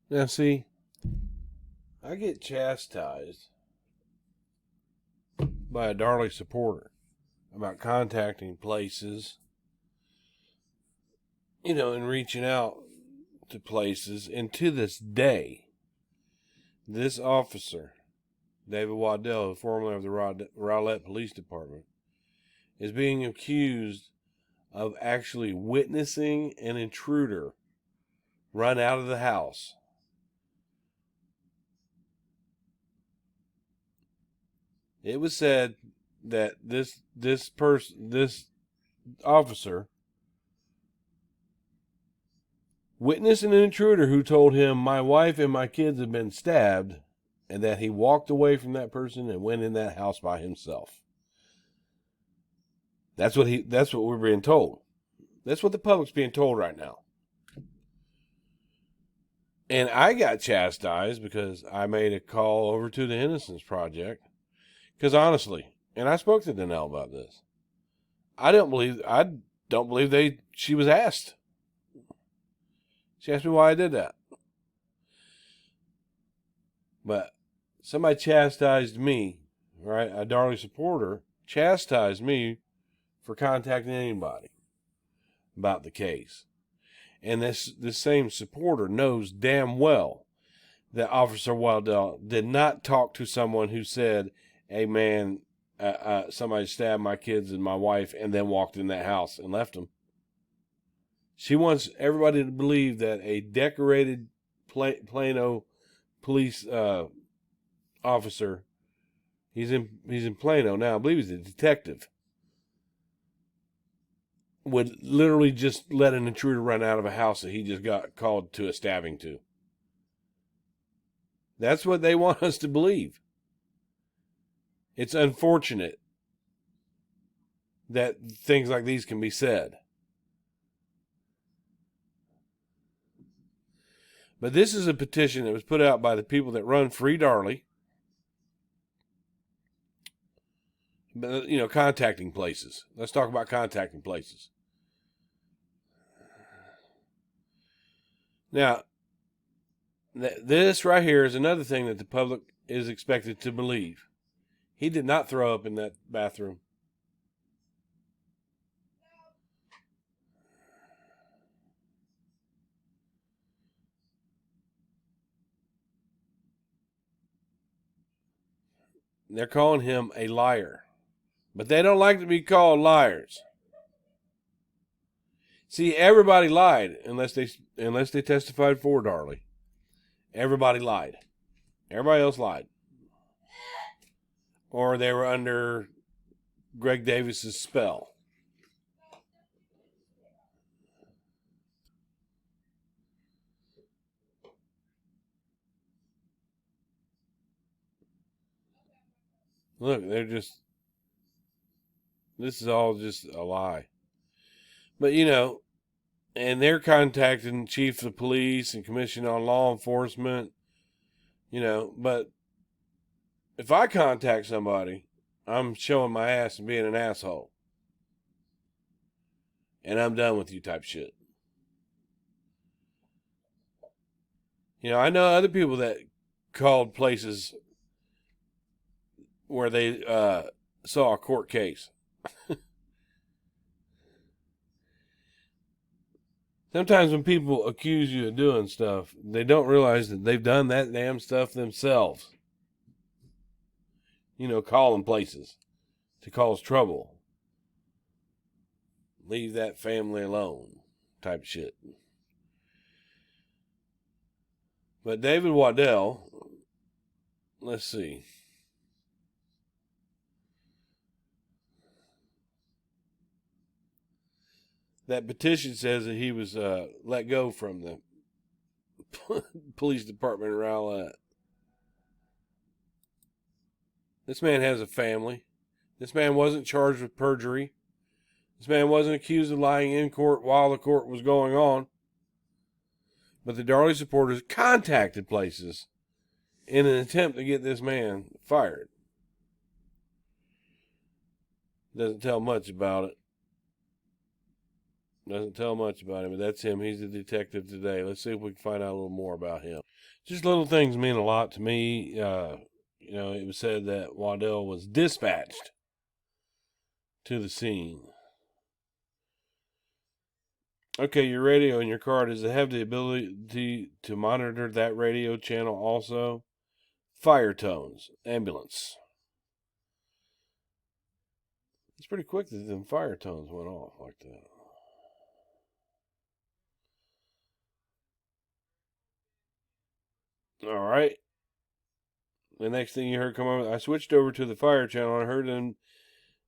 Now, see, I get chastised by a Darlie supporter about contacting places, and reaching out to places. And to this day, this officer, David Wadell, formerly of the Rowlett Police Department, is being accused of actually witnessing an intruder run out of the house. It was said that this officer witnessed an intruder who told him, "My wife and my kids have been stabbed," and that he walked away from that person and went in that house by himself. That's what we're being told. That's what the public's being told right now. And I got chastised because I made a call over to the Innocence Project. Because honestly, and I spoke to Danelle about this, I don't believe she was asked. She asked me why I did that. But somebody chastised me, right? A Darlie supporter chastised me for contacting anybody about the case. And this same supporter knows damn well that Officer Wadell did not talk to someone who said, "Hey man, somebody stabbed my kids and my wife," and then walked in that house and left them. She wants everybody to believe that a decorated Plano police officer, he's in Plano now, I believe he's a detective, would literally just let an intruder run out of a house that he just got called to a stabbing to. That's what they want us to believe. It's unfortunate that things like these can be said. But this is a petition that was put out by the people that run Free Darlie. Contacting places. Let's talk about contacting places. Now, this right here is another thing that the public is expected to believe. He did not throw up in that bathroom. They're calling him a liar. But they don't like to be called liars. See, everybody lied unless they testified for Darlie. Everybody lied. Everybody else lied. Or they were under Greg Davis's spell. Look, this is all just a lie. But, and they're contacting chief of police and commission on law enforcement, but if I contact somebody, I'm showing my ass and being an asshole. And I'm done with you type shit. I know other people that called places where they saw a court case. Sometimes when people accuse you of doing stuff, they don't realize that they've done that damn stuff themselves. Calling places to cause trouble. Leave that family alone type shit. But David Wadell, let's see. That petition says that he was let go from the police department in Rowlett. This man has a family. This man wasn't charged with perjury. This man wasn't accused of lying in court while the court was going on. But the Darlie supporters contacted places in an attempt to get this man fired. Doesn't tell much about it. Doesn't tell much about him, but that's him. He's a detective today. Let's see if we can find out a little more about him. Just little things mean a lot to me. It was said that Wadell was dispatched to the scene. Okay, your radio in your car, does it have the ability to monitor that radio channel also? Fire tones, ambulance. It's pretty quick that them fire tones went off like that. All right. The next thing you heard come over, I switched over to the fire channel. I heard them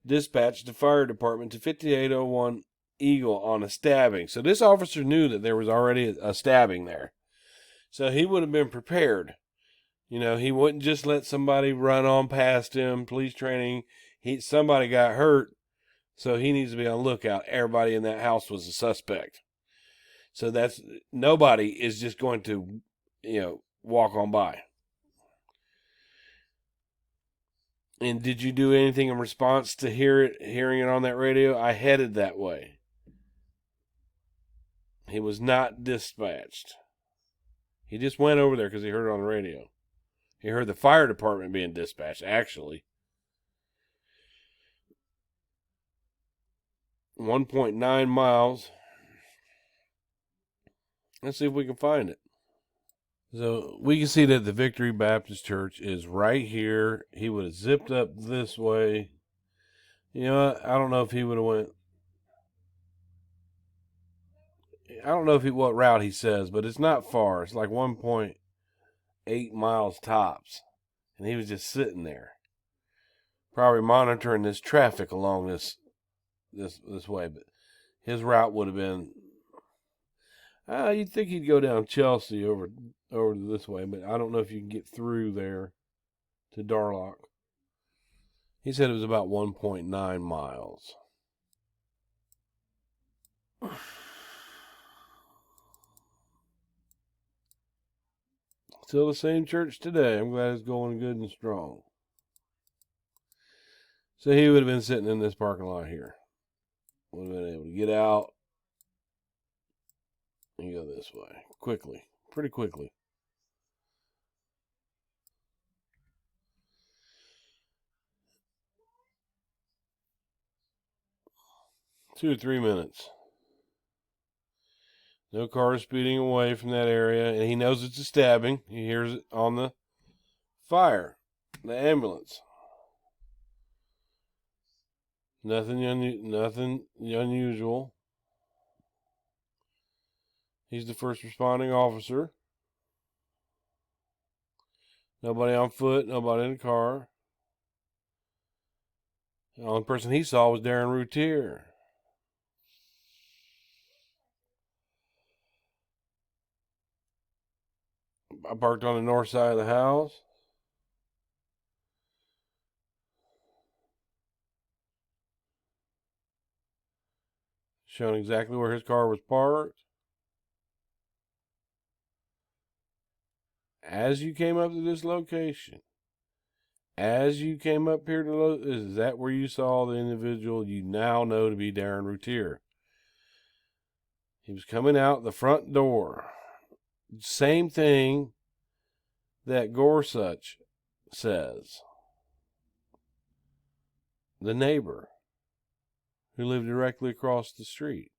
dispatch the fire department to 5801 Eagle on a stabbing. So this officer knew that there was already a stabbing there. So he would have been prepared. He wouldn't just let somebody run on past him. Police training. Somebody got hurt, so he needs to be on the lookout. Everybody in that house was a suspect. So nobody is just going to, walk on by. And did you do anything in response to hearing it on that radio? I headed that way. He was not dispatched. He just went over there because he heard it on the radio. He heard the fire department being dispatched, actually. 1.9 miles. Let's see if we can find it. So we can see that the Victory Baptist Church is right here. He would have zipped up this way. I don't know if he would have went. I don't know what route he says, but it's not far. It's like 1.8 miles tops. And he was just sitting there, probably monitoring this traffic along this way. But his route would have been, you'd think he'd go down Chelsea over this way, but I don't know if you can get through there to Darlie. He said it was about 1.9 miles. Still the same church today. I'm glad it's going good and strong. So he would have been sitting in this parking lot here. Would have been able to get out and go this way quickly, pretty quickly. Two or 3 minutes. No car speeding away from that area, and he knows it's a stabbing. He hears it on the fire, the ambulance. Nothing unusual. He's the first responding officer. Nobody on foot, nobody in the car. The only person he saw was Routier. I parked on the north side of the house. Showing exactly where his car was parked. As you came up to this location, as you came up here is that where you saw the individual you now know to be Routier? He was coming out the front door. Same thing that Gorsuch says. The neighbor who lived directly across the street.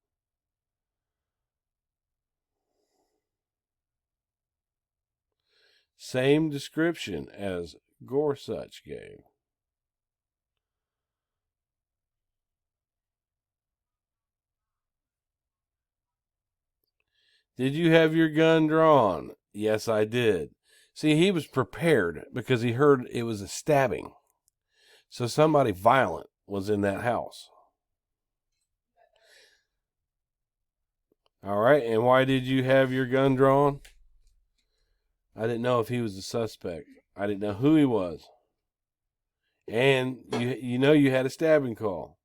Same description as Gorsuch gave. Did you have your gun drawn? Yes, I did. See, he was prepared because he heard it was a stabbing. So somebody violent was in that house. All right, and why did you have your gun drawn? I didn't know if he was a suspect. I didn't know who he was. And you had a stabbing call.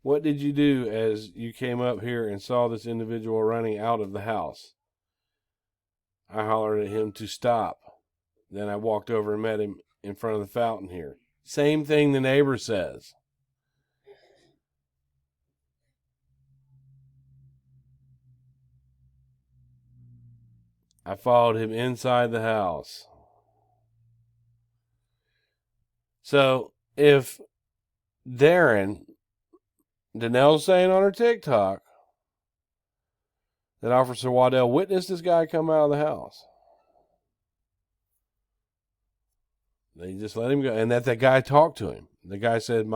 What did you do as you came up here and saw this individual running out of the house? I hollered at him to stop. Then I walked over and met him in front of the fountain here. Same thing the neighbor says. I followed him inside the house. So if Danelle's saying on her TikTok that Officer Wadell witnessed this guy come out of the house, they just let him go, and that guy talked to him. The guy said,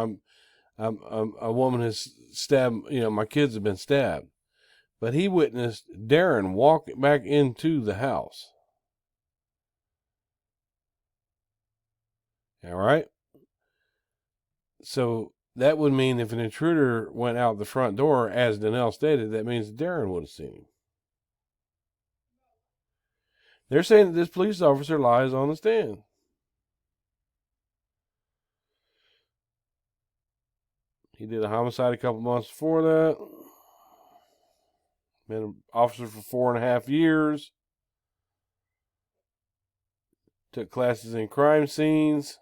a woman has stabbed, my kids have been stabbed. But he witnessed Darren walk back into the house. All right? So that would mean if an intruder went out the front door, as Danelle stated, that means Darren would have seen him. They're saying that this police officer lies on the stand. He did a homicide a couple months before that. Been an officer for 4.5 years. Took classes in crime scenes.